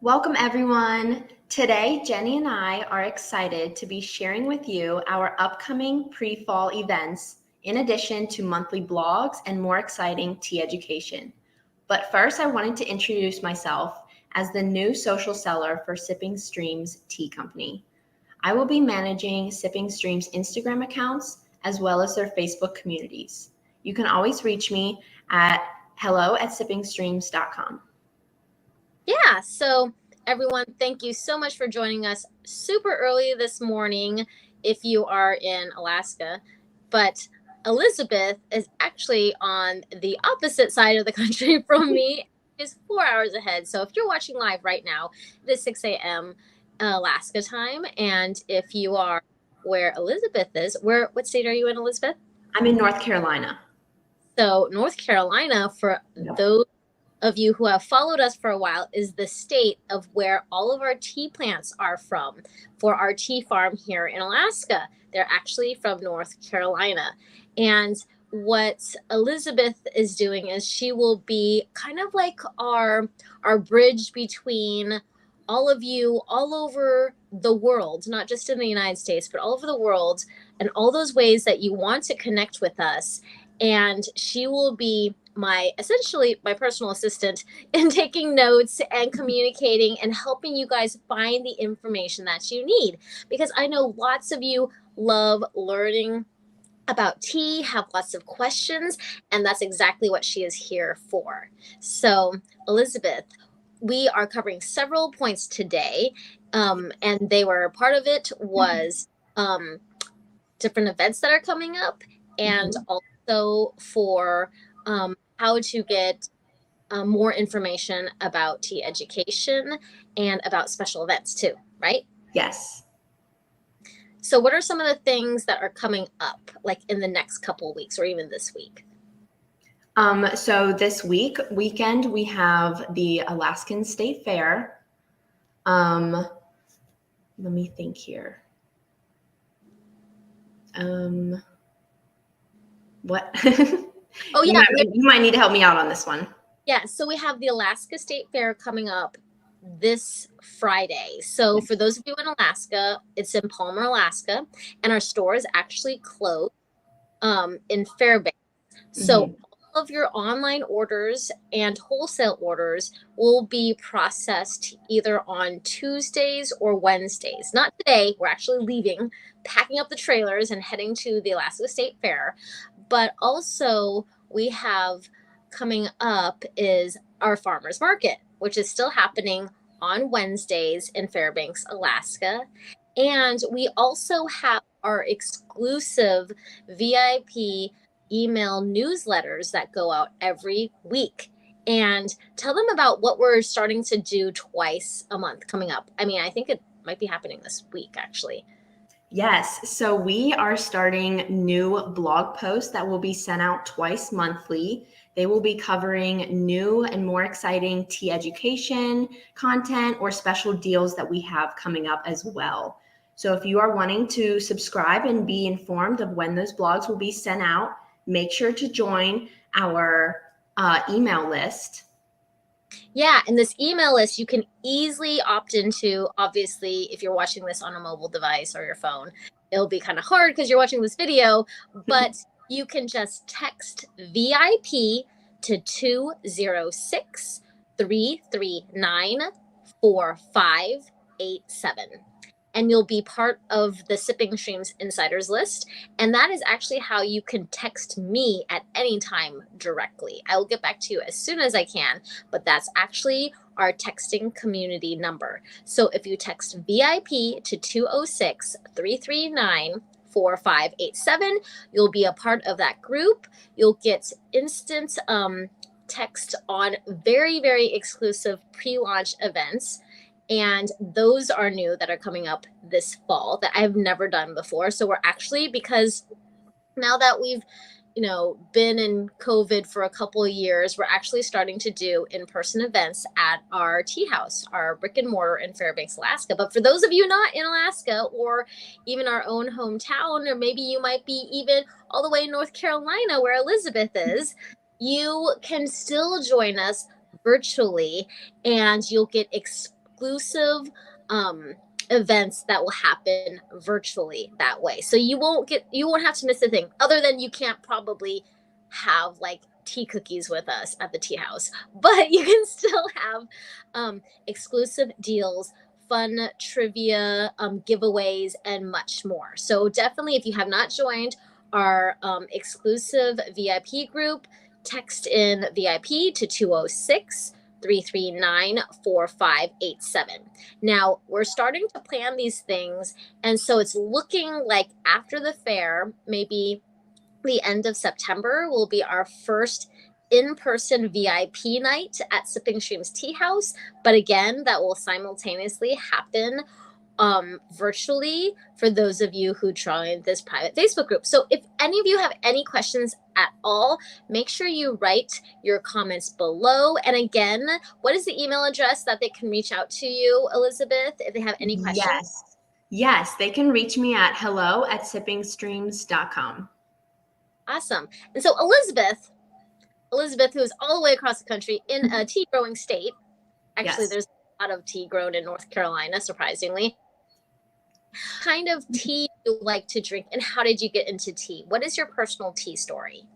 Welcome, everyone. Today, Jenny and I are excited to be sharing with you our upcoming pre-fall events, in addition to monthly blogs and more exciting tea education. But first, I wanted to introduce myself as the new social seller for Sipping Streams Tea Company. I will be managing Sipping Streams Instagram accounts as well as their Facebook communities. You can always reach me at hello@sippingstreams.com. Yeah, so everyone, thank you so much for joining us super early this morning if you are in Alaska. But Elizabeth is actually on the opposite side of the country from me. Is 4 hours ahead. So if you're watching live right now, it is 6 a.m. Alaska time. And if you are where Elizabeth is, what state are you in, Elizabeth? I'm in North Carolina. So North Carolina, for those of you who have followed us for a while, is the state of where all of our tea plants are from for our tea farm here in Alaska. They're actually from North Carolina. And what Elizabeth is doing is she will be kind of like our bridge between all of you all over the world, not just in the United States, but all over the world, and all those ways that you want to connect with us. And she will be essentially my personal assistant in taking notes and communicating and helping you guys find the information that you need, because I know lots of you love learning about tea, have lots of questions, and that's exactly what she is here for. So Elizabeth, we are covering several points today, and they were part of it was different events that are coming up, and also for how to get more information about tea education and about special events too, right? Yes. So what are some of the things that are coming up, like in the next couple of weeks or even this week? So this weekend, we have the Alaskan State Fair. Let me think here. What? Oh yeah, you might need to help me out on this one. Yeah, so we have the Alaska State Fair coming up this Friday. So for those of you in Alaska, it's in Palmer, Alaska, and our store is actually closed in Fairbanks. So all of your online orders and wholesale orders will be processed either on Tuesdays or Wednesdays. Not today. We're actually leaving, packing up the trailers and heading to the Alaska State Fair. But also we have coming up is our farmers market, which is still happening on Wednesdays in Fairbanks, Alaska. And we also have our exclusive VIP email newsletters that go out every week. And tell them about what we're starting to do twice a month coming up. I mean, I think it might be happening this week, actually. Yes. So we are starting new blog posts that will be sent out twice monthly. They will be covering new and more exciting tea education content or special deals that we have coming up as well. So if you are wanting to subscribe and be informed of when those blogs will be sent out, make sure to join our email list. Yeah, and this email list you can easily opt into. Obviously, if you're watching this on a mobile device or your phone, it'll be kind of hard because you're watching this video, but you can just text VIP to 206 339 4587. And you'll be part of the Sipping Streams Insiders list. And that is actually how you can text me at any time directly. I will get back to you as soon as I can, but that's actually our texting community number. So if you text VIP to 206 339 4587, you'll be a part of that group. You'll get instant text on very, very exclusive pre-launch events. And those are new that are coming up this fall that I've never done before. So we're actually, because now that we've, been in COVID for a couple of years, we're actually starting to do in-person events at our tea house, our brick and mortar in Fairbanks, Alaska. But for those of you not in Alaska or even our own hometown, or maybe you might be even all the way in North Carolina where Elizabeth is, you can still join us virtually and you'll get exclusive events that will happen virtually that way. So you won't have to miss a thing, other than you can't probably have like tea cookies with us at the tea house, but you can still have exclusive deals, fun trivia, giveaways, and much more. So definitely, if you have not joined our exclusive VIP group, text in VIP to 206 339 4587. Now, we're starting to plan these things, and so it's looking like after the fair, maybe the end of September, will be our first in-person VIP night at Sipping Streams Tea House. But again, that will simultaneously happen virtually for those of you who join this private Facebook group. So if any of you have any questions at all, make sure you write your comments below. And again, what is the email address that they can reach out to you, Elizabeth, if they have any questions? Yes, they can reach me at hello@sippingstreams.com. Awesome. And so Elizabeth, who is all the way across the country in a tea growing state. Actually, Yes. There's a lot of tea grown in North Carolina, surprisingly. What kind of tea do you like to drink, and how did you get into tea? What is your personal tea story?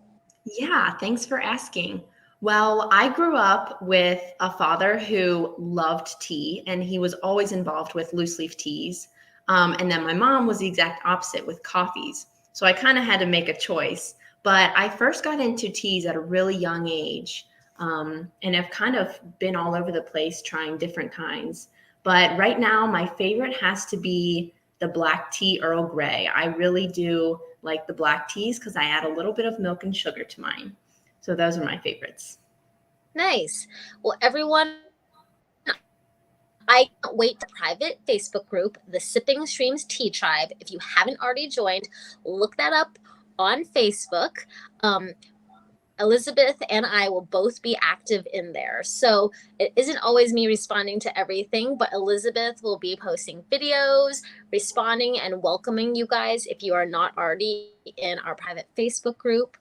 Yeah, thanks for asking. Well, I grew up with a father who loved tea, and he was always involved with loose leaf teas. And then my mom was the exact opposite with coffees. So I kind of had to make a choice. But I first got into teas at a really young age, and have kind of been all over the place trying different kinds. But right now, my favorite has to be the black tea Earl Grey. I really do like the black teas because I add a little bit of milk and sugar to mine. So those are my favorites. Nice. Well, everyone, I can't wait the private Facebook group, the Sipping Streams Tea Tribe. If you haven't already joined, look that up on Facebook. Elizabeth and I will both be active in there. So it isn't always me responding to everything, but Elizabeth will be posting videos, responding, and welcoming you guys if you are not already in our private Facebook group.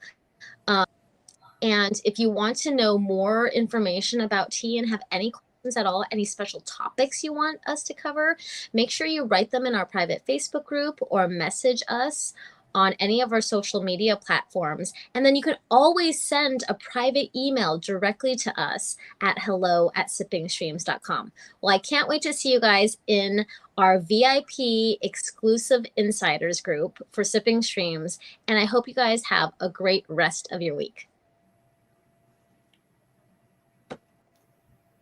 And if you want to know more information about tea and have any questions at all, any special topics you want us to cover, make sure you write them in our private Facebook group or message us on any of our social media platforms. And then you can always send a private email directly to us at hello@sippingstreams.com. Well, I can't wait to see you guys in our VIP exclusive insiders group for Sipping Streams. And I hope you guys have a great rest of your week.